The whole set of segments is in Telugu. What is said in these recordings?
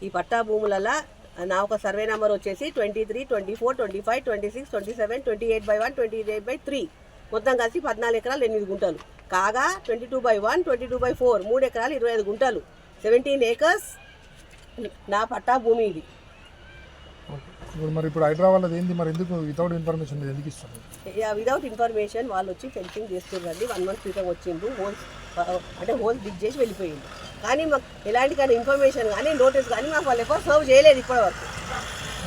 ఈ పట్టా భూములలో నా ఒక సర్వే నెంబర్ వచ్చేసి 23, 24, 25, 26, 27, 28/1, 28/3 మొత్తం కలిసి 14 ఎకరాలు 8 గుంటలు. కాగా 22/1, 22/4 3 ఎకరాలు 25 గుంటలు 17 ఏకర్స్ నా పట్టా భూమి ఇది. ఇప్పుడు హైదరాబాద్ ఏంది మరి ఎందుకు వితౌట్ ఇన్ఫర్మేషన్ మీరు ఎందుకు ఇస్తారు? వితౌట్ ఇన్ఫర్మేషన్ వాళ్ళు వచ్చి ఫెన్సింగ్ చేస్తున్నారండి. 1 month క్రితం వచ్చిండు, హోల్స్ డిగ్ చేసి వెళ్ళిపోయింది. కానీ మాకు ఎలాంటి కానీ ఇన్ఫర్మేషన్ కానీ నోటీస్ కానీ మాకు వాళ్ళు ఎప్పుడు సర్వ్ చేయలేదు. ఇప్పటి వరకు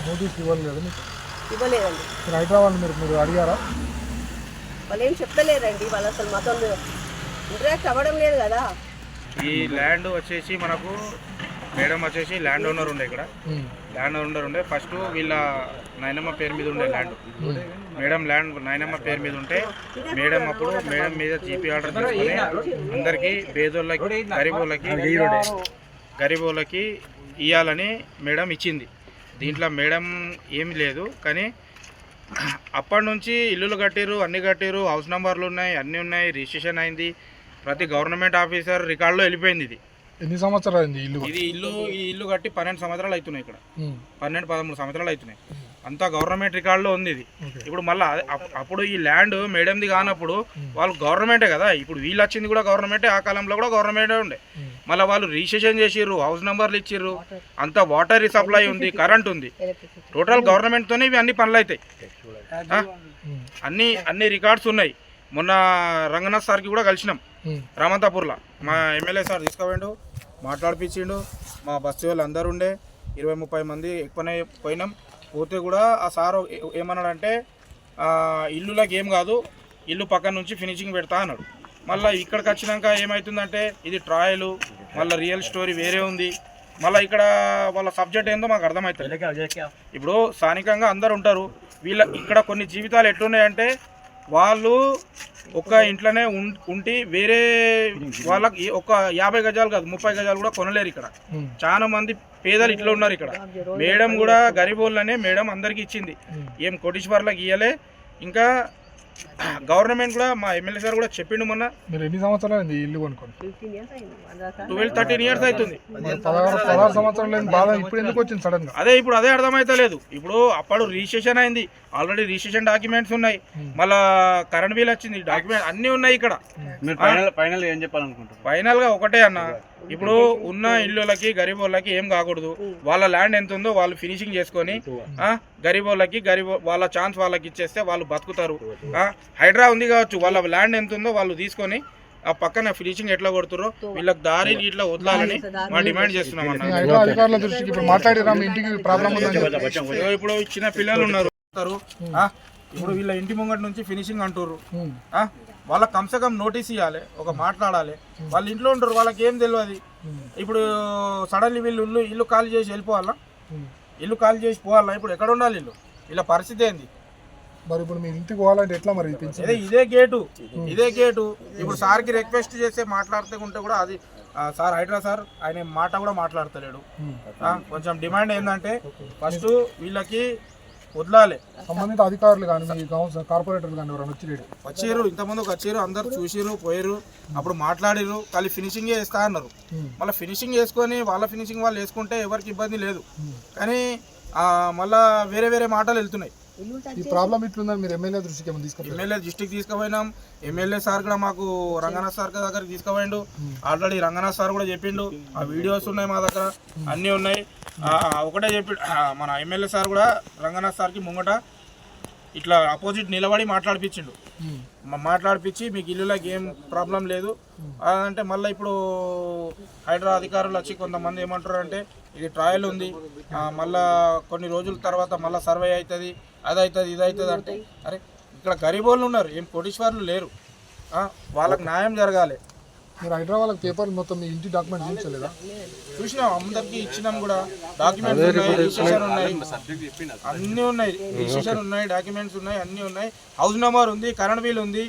నోటీస్ ఇవ్వలేదు మీకు? ఇవ్వలేదండి. హైదరాబాద్ మీరు అడిగారా? వాళ్ళు ఏం చెప్తలేరండి. వాళ్ళు అసలు మాతో ఇంటరాక్ట్ అవ్వడం లేదు కదా. ఈ ల్యాండ్ వచ్చేసి మనకు మేడం వచ్చేసి ల్యాండ్ ఓనర్ ఉండే, ఇక్కడ ల్యాండ్ ఓనర్ ఉండే. ఫస్ట్ వీళ్ళ నాయనమ్మ పేరు మీద ఉండే ల్యాండ్. మేడం ల్యాండ్ నాయనమ్మ పేరు మీద ఉంటే మేడం అప్పుడు మేడం మీద జీపీ ఆర్డర్ తీసుకుని అందరికీ పేదోళ్ళకి గరీబోళ్ళకి ఇవ్వాలని మేడం ఇచ్చింది. దీంట్లో మేడం ఏమి లేదు. కానీ అప్పటి నుంచి ఇల్లులు కట్టిరు, అన్ని కట్టిరు, హౌస్ నెంబర్లు ఉన్నాయి, అన్నీ ఉన్నాయి, రిజిస్ట్రేషన్ అయింది. ప్రతి గవర్నమెంట్ ఆఫీసర్ రికార్డులో వెళ్ళిపోయింది. ఇది ఎన్ని సంవత్సరాలు అయింది ఈ ఇల్లు కట్టి 12 సంవత్సరాలు అవుతున్నాయి. ఇక్కడ 12-13 సంవత్సరాలు అవుతున్నాయి. అంతా గవర్నమెంట్ రికార్డులో ఉంది ఇది. ఇప్పుడు మళ్ళీ అప్పుడు ఈ ల్యాండ్ మేడంది కానప్పుడు వాళ్ళు గవర్నమెంటే కదా. ఇప్పుడు వీళ్ళు వచ్చింది కూడా గవర్నమెంటే, ఆ కాలంలో కూడా గవర్నమెంటే ఉండే. మళ్ళీ వాళ్ళు రిజిస్ట్రేషన్ చేసిర్రు, హౌస్ నెంబర్లు ఇచ్చిర్రు, అంతా వాటర్ సప్లై ఉంది, కరెంట్ ఉంది. టోటల్ గవర్నమెంట్తోనే ఇవి అన్ని పనులు అవుతాయి. అన్ని రికార్డ్స్ ఉన్నాయి. మొన్న రంగనాథ్ సార్కి కూడా కలిసినాం రామంతాపూర్లో. మా ఎమ్మెల్యే సార్ తీసుకుపోయిండు, మాట్లాడిపించిండు. మా బస్తీ వాళ్ళు అందరు ఉండే 20-30 మంది ఎక్కువనే పోయినాం. పోతే కూడా ఆ సార్ ఏమన్నాడంటే ఇల్లులకు ఏం కాదు, ఇల్లు పక్కన నుంచి ఫినిషింగ్ పెడతా అన్నాడు. మళ్ళీ ఇక్కడికి వచ్చినాక ఏమవుతుందంటే ఇది ట్రయలు, మళ్ళీ రియల్ స్టోరీ వేరే ఉంది. మళ్ళీ ఇక్కడ వాళ్ళ సబ్జెక్ట్ ఏందో మాకు అర్థమవుతుంది. ఇప్పుడు స్థానికంగా అందరు ఉంటారు. ఇక్కడ కొన్ని జీవితాలు ఎట్లున్నాయంటే వాళ్ళు ఒక ఇంట్లోనే ఉండి వేరే వాళ్ళకి ఒక 50 గజాలు కాదు 30 గజాలు కూడా కొనలేరు. ఇక్కడ చాలా మంది పేదలు ఇట్లా ఉన్నారు. ఇక్కడ మేడం కూడా గరీబోళ్ళనే మేడం అందరికి ఇచ్చింది, ఏం కోటీశ్వర్లకు ఇయ్యలే. ఇంకా గవర్నమెంట్ కూడా మా ఎమ్మెల్యే సార్ కూడా చెప్పిండు మొన్న. మీరు ఎన్ని సంవత్సరాలు ఇల్లు కొనుక్కోండి? 12-13 years అవుతుంది. 16 సంవత్సరాలు బాధ ఇప్పుడు ఎందుకు వచ్చింది సడన్ గా? ఇప్పుడు అదే అర్థమైతలేదు. ఇప్పుడు అప్పుడు రిజిస్ట్రేషన్ అయింది, ఆల్రెడీ రిజిస్ట్రేషన్ డాక్యుమెంట్స్ ఉన్నాయి, మళ్ళా కరెంట్ బిల్ వచ్చింది, డాక్యుమెంట్ అన్ని ఉన్నాయి. ఇక్కడ ఫైనల్ ఏం చెప్పాలనుకుంటారు? ఫైనల్ గా ఒకటే అన్న, ఇప్పుడు ఉన్న ఇల్లులకి గరీబోళ్ళకి ఏం కాకూడదు. వాళ్ళ ల్యాండ్ ఎంత ఉందో వాళ్ళు ఫినిషింగ్ చేసుకొని గరీబోళ్ళకి వాళ్ళ ఛాన్స్ వాళ్ళకి ఇచ్చేస్తే వాళ్ళు బతుకుతారు. హైడ్రా ఉంది కావచ్చు, వాళ్ళ ల్యాండ్ ఎంత ఉందో వాళ్ళు తీసుకొని ఆ పక్కన ఫినిషింగ్ ఎట్లా కొడుతురో వీళ్ళకి దారి ఇట్లా వదలాలని మా డిమాండ్ చేస్తున్నాం అన్న. ఇప్పుడు చిన్న పిల్లలు ఉన్నారు, ఇప్పుడు వీళ్ళ ఇంటి ముంగటి నుంచి ఫినిషింగ్ అంటారు. వాళ్ళకి కమ్సకం నోటీస్ ఇవ్వాలి, ఒక మాట్లాడాలి. వాళ్ళు ఇంట్లో ఉంటారు, వాళ్ళకి ఏం తెలియదు. ఇప్పుడు సడన్లీ వీళ్ళు ఇల్లు ఖాళీ చేసి వెళ్ళిపోవాలా, ఇల్లు ఖాళీ చేసి పోవాలా? ఇప్పుడు ఎక్కడ ఉండాలి ఇల్లు? ఇలా పరిస్థితి ఏంది మరి? ఇప్పుడు మీ ఇంటికి పోవాలంటే ఎట్లా మరి? ఇదే గేటు. ఇప్పుడు సార్కి రిక్వెస్ట్ చేస్తే మాట్లాడితే ఉంటే కూడా అది సార్ హైడ్రా సార్ ఆయన మాట కూడా మాట్లాడతలేడు. కొంచెం డిమాండ్ ఏంటంటే ఫస్ట్ వీళ్ళకి వదలాలి. సంబంధిత అధికారులు కానీ కార్పొరేటర్లు కానీ ఎవరైనా వచ్చారు, ఇంతకుముందు వచ్చారు, అందరు చూసిరు, పోయారు, అప్పుడు మాట్లాడిరు, ఖాళీ ఫినిషింగ్ చేస్తా అన్నారు. మళ్ళీ ఫినిషింగ్ చేసుకొని వాళ్ళ ఫినిషింగ్ వాళ్ళు వేసుకుంటే ఎవరికి ఇబ్బంది లేదు. కానీ మళ్ళా వేరే మాటలు వెళ్తున్నాయి. ఈ ప్రాబ్లం ఇట్లుందని మీరు ఎమ్మెల్యే దృష్టికి ఏమైనా తీసుకెళ్ళారు? ఎమ్మెల్యే దృష్టికి తీసుకుపోయినాం. ఎమ్మెల్యే సార్ కూడా మాకు రంగనాథ్ సార్ దగ్గరికి తీసుకుపోయిండు. ఆల్రెడీ రంగనాథ్ సార్ కూడా చెప్పిండు, ఆ వీడియోస్ ఉన్నాయి మా దగ్గర, అన్నీ ఉన్నాయి. ఒకటే చెప్పి మన ఎమ్మెల్యే సార్ కూడా రంగనాథ్ సార్కి ముంగట ఇట్లా అపోజిట్ నిలబడి మాట్లాడిపించిండు. మాట్లాడిపించి మీకు ఇల్లులకి ఏం ప్రాబ్లం లేదు అంటే, మళ్ళీ ఇప్పుడు హైడ్రా అధికారులు వచ్చి కొంతమంది ఏమంటారు అంటే ఇది ట్రయల్ ఉంది, మళ్ళా కొన్ని రోజుల తర్వాత మళ్ళీ సర్వే అవుతుంది, అది అవుతుంది, ఇది అవుతుంది అంటే, అరే ఇక్కడ గరీబోళ్ళు ఉన్నారు, ఏం కోటీశ్వర్లు లేరు, వాళ్ళకి న్యాయం జరగాలి. మీరు హైదరాబాద్ పేపర్ మొత్తం మీ ఇంటి డాక్యుమెంట్స్ చూపించలేదా? చూసినాం, అందరికి ఇచ్చినాం కూడా. డాక్యుమెంట్స్ ఉన్నాయి, రిజిస్ట్రేషన్ ఉన్నాయి, అన్నీ ఉన్నాయి, రిజిస్ట్రేషన్ ఉన్నాయి, డాక్యుమెంట్స్ ఉన్నాయి, అన్నీ ఉన్నాయి, హౌస్ నెంబర్ ఉంది, కరెంట్ బిల్ ఉంది,